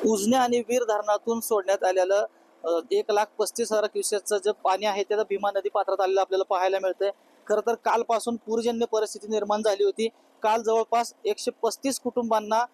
उजने आणि वीर धरणातून सोडण्यात आलेलं 1,35,000 क्युसेसचं जे पाणी आहे त्याचं भीमा नदी पात्रात आलेलं आपल्याला पाहायला मिळतंय। खरं तर कालपासून पूरजन्य परिस्थिती निर्माण झाली होती। काल जवळपास 135 कुटुंबांना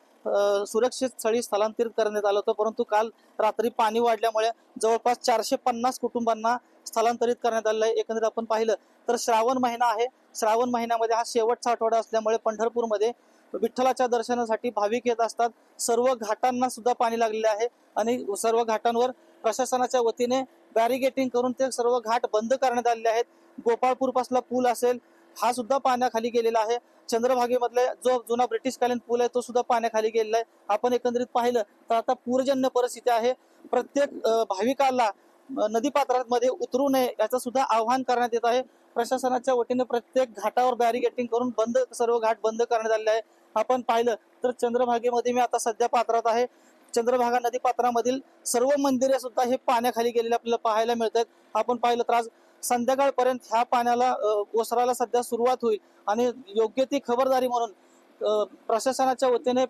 सुरक्षित स्थळी स्थलांतरित करण्यात आलं होतं, परंतु काल रात्री पाणी वाढल्यामुळे जवळपास 450 कुटुंबांना स्थलांतरित करण्यात आलं आहे। एकंदरीत आपण पाहिलं तर श्रावण महिना आहे, श्रावण महिन्यामध्ये हा शेवटचा आठवडा असल्यामुळे पंढरपूरमध्ये विठ्ठलाच्या दर्शनासाठी भाविक येत असतात। सर्व घाटांना सुद्धा पाणी लागलेले आहे आणि सर्व घाटांवर प्रशासनाच्या वतीने बॅरिगेटिंग करून ते सर्व घाट बंद करण्यात आलेले आहेत। गोपाळपूर पासला पूल असेल हा सुद्धा पाण्याखाली गेलेला आहे। चंद्रभागेमधले जो जुना ब्रिटिशकालीन पूल आहे तो सुद्धा पाण्याखाली गेलेला आहे। आपण एकंदरीत पाहिलं तर आता पूरजन्य परिस्थिती आहे। प्रत्येक भाविकाला नदीपात्रामध्ये उतरू नये याचं सुद्धा आवाहन करण्यात येत आहे। प्रशासनाच्या वतीने प्रत्येक घाटावर बॅरिगेटिंग करून सर्व घाट बंद करण्यात आलेले आहे। आपण पाहिलं तर चंद्रभागेमध्ये मी आता सध्या पात्रात आहे। चंद्रभागा नदी पात्रामधील सर्व मंदिरे सुद्धा हे पाण्याखाली गेलेले आपल्याला पाहायला मिळतात। आपण पाहिलं तर आज संध्याकाळपर्यंत ह्या पाण्याला ओसरायला सध्या सुरुवात होईल आणि योग्य ती खबरदारी म्हणून प्रशासनाच्या वतीने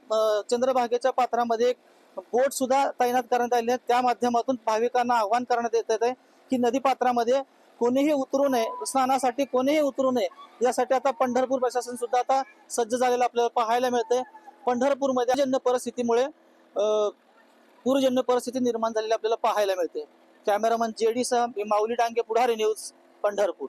चंद्रभागेच्या पात्रामध्ये एक बोट सुद्धा तैनात करण्यात आलेली आहे। त्या माध्यमातून भाविकांना आवाहन करण्यात येत आहे की नदी पात्रामध्ये कोणीही उतरू नये, स्नानासाठी कोणीही उतरू नये यासाठी आता पंढरपूर प्रशासन सुद्धा आता सज्ज झालेलं आपल्याला पाहायला मिळतंय। पंढरपूरमध्ये जन्य परिस्थितीमुळे पूरजन्य परिस्थिती निर्माण झालेली आपल्याला पाहायला मिळते। कॅमेरामन JD सह मी माऊली डांगे, पुढारी न्यूज, पंढरपूर।